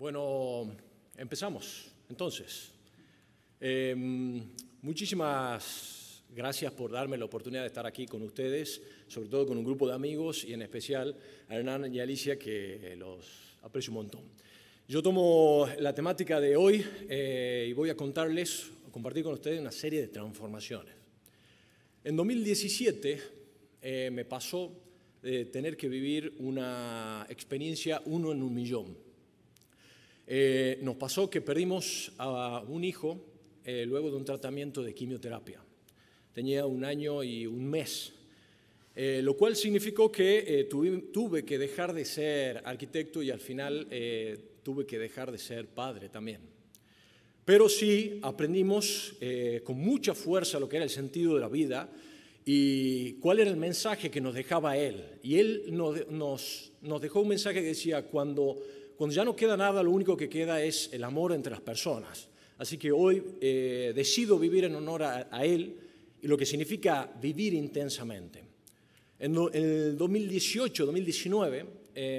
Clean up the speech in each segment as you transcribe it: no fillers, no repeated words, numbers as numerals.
Bueno, empezamos. Entonces, muchísimas gracias por darme la oportunidad de estar aquí con ustedes, sobre todo con un grupo de amigos y en especial a Hernán y Alicia, que los aprecio un montón. Yo tomo la temática de hoy y voy a compartir con ustedes una serie de transformaciones. En 2017 me pasó de tener que vivir una experiencia 1 en 1.000.000. Nos pasó que perdimos a un hijo luego de un tratamiento de quimioterapia. Tenía 1 año y 1 mes, lo cual significó que tuve que dejar de ser arquitecto y al final tuve que dejar de ser padre también. Pero sí aprendimos con mucha fuerza lo que era el sentido de la vida y cuál era el mensaje que nos dejaba él. Y él nos dejó un mensaje que decía, cuando ya no queda nada, lo único que queda es el amor entre las personas. Así que hoy decido vivir en honor a él y lo que significa vivir intensamente. En el 2018, 2019,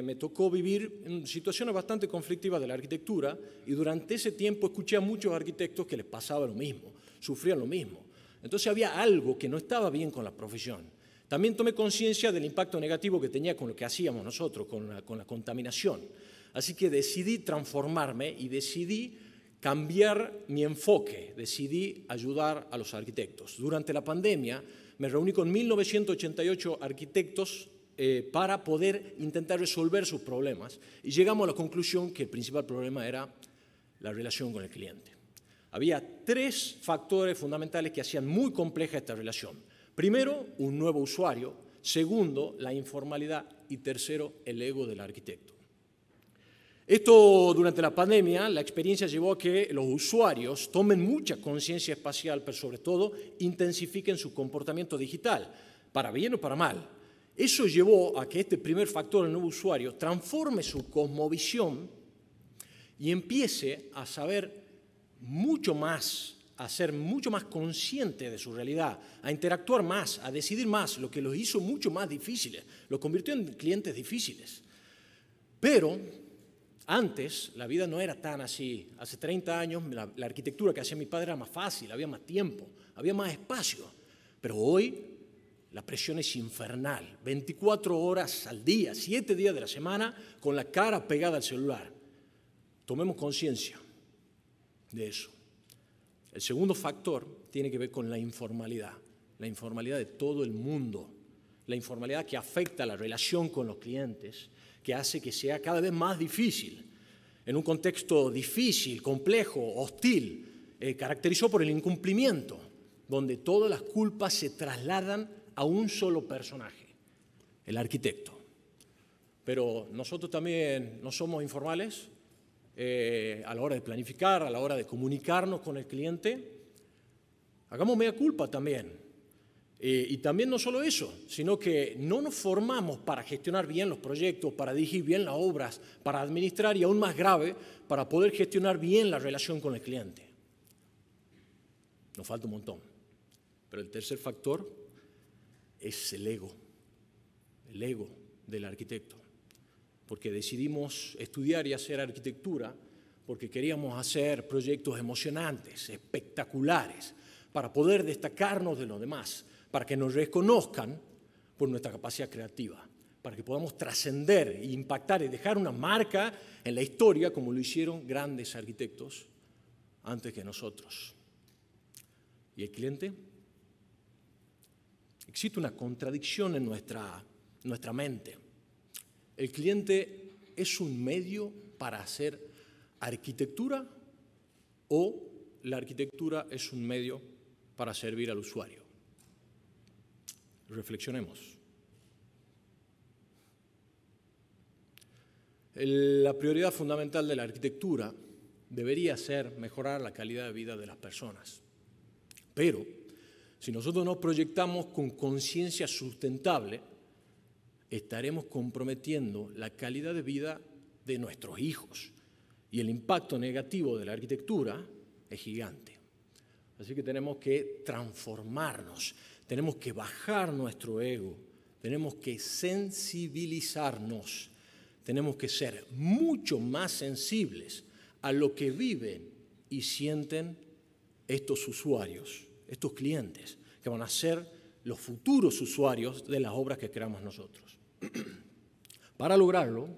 me tocó vivir en situaciones bastante conflictivas de la arquitectura y durante ese tiempo escuché a muchos arquitectos que les pasaba lo mismo, sufrían lo mismo. Entonces había algo que no estaba bien con la profesión. También tomé conciencia del impacto negativo que tenía con lo que hacíamos nosotros, con la contaminación. Así que decidí transformarme y decidí cambiar mi enfoque, decidí ayudar a los arquitectos. Durante la pandemia me reuní con 1988 arquitectos para poder intentar resolver sus problemas y llegamos a la conclusión que el principal problema era la relación con el cliente. Había 3 factores fundamentales que hacían muy compleja esta relación. Primero, un nuevo usuario. Segundo, la informalidad. Y tercero, el ego del arquitecto. Esto, durante la pandemia, la experiencia llevó a que los usuarios tomen mucha conciencia espacial, pero sobre todo intensifiquen su comportamiento digital, para bien o para mal. Eso llevó a que este primer factor, el nuevo usuario, transforme su cosmovisión y empiece a saber mucho más, a ser mucho más consciente de su realidad, a interactuar más, a decidir más, lo que los hizo mucho más difíciles, los convirtió en clientes difíciles. Pero antes la vida no era tan así. Hace 30 años la arquitectura que hacía mi padre era más fácil, había más tiempo, había más espacio. Pero hoy la presión es infernal, 24 horas al día, 7 días de la semana, con la cara pegada al celular. Tomemos conciencia de eso. El segundo factor tiene que ver con la informalidad de todo el mundo, la informalidad que afecta la relación con los clientes, que hace que sea cada vez más difícil. En un contexto difícil, complejo, hostil, caracterizado por el incumplimiento, donde todas las culpas se trasladan a un solo personaje, el arquitecto. Pero nosotros también no somos informales a la hora de planificar, a la hora de comunicarnos con el cliente. Hagamos mea culpa también. Y también no solo eso, sino que no nos formamos para gestionar bien los proyectos, para dirigir bien las obras, para administrar y aún más grave, para poder gestionar bien la relación con el cliente. Nos falta un montón. Pero el tercer factor es el ego del arquitecto. Porque decidimos estudiar y hacer arquitectura porque queríamos hacer proyectos emocionantes, espectaculares, para poder destacarnos de los demás, para que nos reconozcan por nuestra capacidad creativa, para que podamos trascender e impactar y dejar una marca en la historia como lo hicieron grandes arquitectos antes que nosotros. ¿Y el cliente? Existe una contradicción en nuestra mente. ¿El cliente es un medio para hacer arquitectura o la arquitectura es un medio para servir al usuario? Reflexionemos. La prioridad fundamental de la arquitectura debería ser mejorar la calidad de vida de las personas. Pero si nosotros nos proyectamos con conciencia sustentable, estaremos comprometiendo la calidad de vida de nuestros hijos. Y el impacto negativo de la arquitectura es gigante. Así que tenemos que transformarnos, tenemos que bajar nuestro ego, tenemos que sensibilizarnos, tenemos que ser mucho más sensibles a lo que viven y sienten estos usuarios, estos clientes, que van a ser los futuros usuarios de las obras que creamos nosotros. Para lograrlo,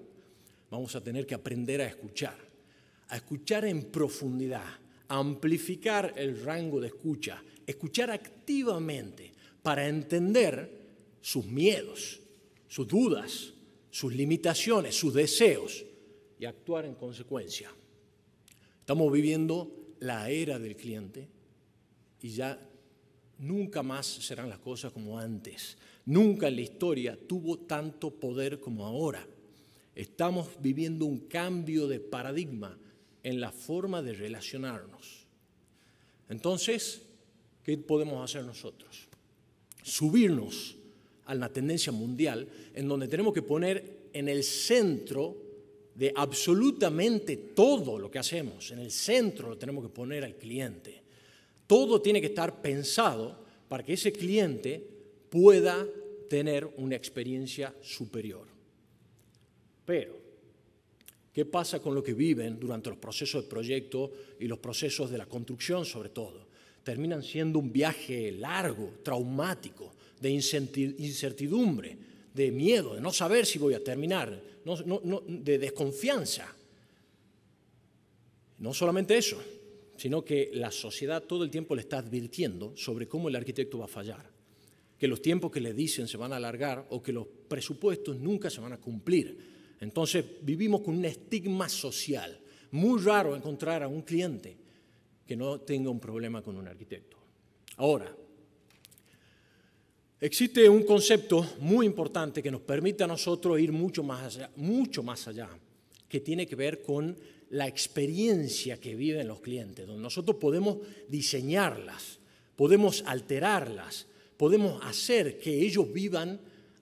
vamos a tener que aprender a escuchar en profundidad, a amplificar el rango de escucha, escuchar activamente para entender sus miedos, sus dudas, sus limitaciones, sus deseos y actuar en consecuencia. Estamos viviendo la era del cliente y ya nunca más serán las cosas como antes. Nunca en la historia tuvo tanto poder como ahora. Estamos viviendo un cambio de paradigma en la forma de relacionarnos. Entonces, ¿qué podemos hacer nosotros? Subirnos a la tendencia mundial en donde tenemos que poner en el centro de absolutamente todo lo que hacemos, en el centro lo tenemos que poner al cliente. Todo tiene que estar pensado para que ese cliente pueda tener una experiencia superior. Pero, ¿qué pasa con lo que viven durante los procesos de proyecto y los procesos de la construcción sobre todo? Terminan siendo un viaje largo, traumático, de incertidumbre, de miedo, de no saber si voy a terminar, de desconfianza. No solamente eso, sino que la sociedad todo el tiempo le está advirtiendo sobre cómo el arquitecto va a fallar, que los tiempos que le dicen se van a alargar o que los presupuestos nunca se van a cumplir. Entonces vivimos con un estigma social. Muy raro encontrar a un cliente que no tenga un problema con un arquitecto. Ahora, existe un concepto muy importante que nos permite a nosotros ir mucho más allá, que tiene que ver con la experiencia que viven los clientes, donde nosotros podemos diseñarlas, podemos alterarlas, podemos hacer que ellos vivan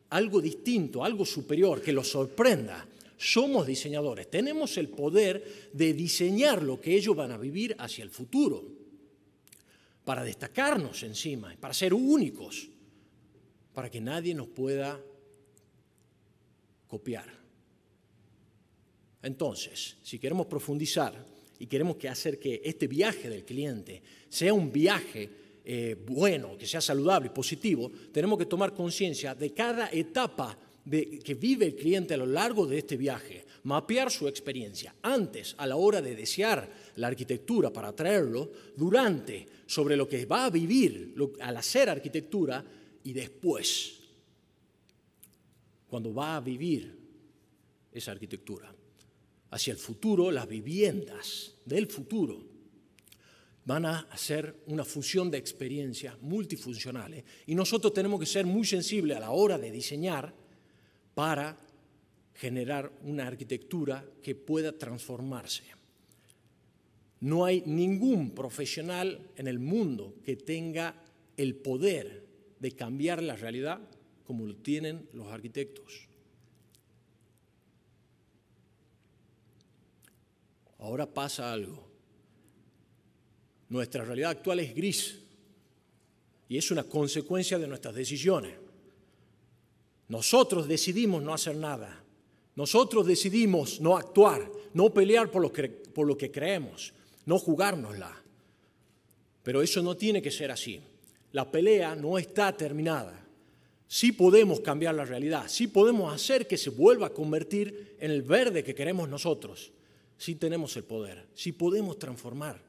algo distinto, algo superior, que los sorprenda. Somos diseñadores, tenemos el poder de diseñar lo que ellos van a vivir hacia el futuro, para destacarnos encima, para ser únicos, para que nadie nos pueda copiar. Entonces, si queremos profundizar y queremos hacer que este viaje del cliente sea un viaje bueno, que sea saludable y positivo, tenemos que tomar conciencia de cada etapa que vive el cliente a lo largo de este viaje, mapear su experiencia antes, a la hora de desear la arquitectura para atraerlo, durante, sobre lo que va a vivir al hacer arquitectura y después, cuando va a vivir esa arquitectura. Hacia el futuro, las viviendas del futuro van a hacer una fusión de experiencias multifuncionales y nosotros tenemos que ser muy sensibles a la hora de diseñar para generar una arquitectura que pueda transformarse. No hay ningún profesional en el mundo que tenga el poder de cambiar la realidad como lo tienen los arquitectos. Ahora pasa algo. Nuestra realidad actual es gris y es una consecuencia de nuestras decisiones. Nosotros decidimos no hacer nada. Nosotros decidimos no actuar, no pelear por lo que creemos, no jugárnosla. Pero eso no tiene que ser así. La pelea no está terminada. Sí podemos cambiar la realidad, sí podemos hacer que se vuelva a convertir en el verde que queremos nosotros. Sí tenemos el poder, sí podemos transformar.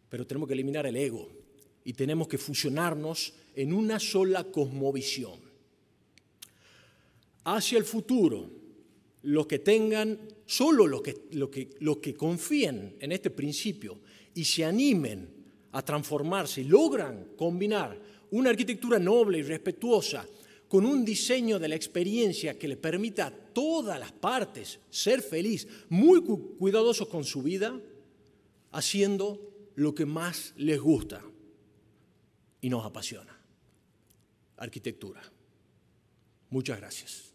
Pero tenemos que eliminar el ego y tenemos que fusionarnos en una sola cosmovisión. Hacia el futuro, los que tengan, solo los que confíen en este principio y se animen a transformarse y logran combinar una arquitectura noble y respetuosa con un diseño de la experiencia que le permita a todas las partes ser feliz, muy cuidadosos con su vida, haciendo lo que más les gusta y nos apasiona. Arquitectura. Muchas gracias.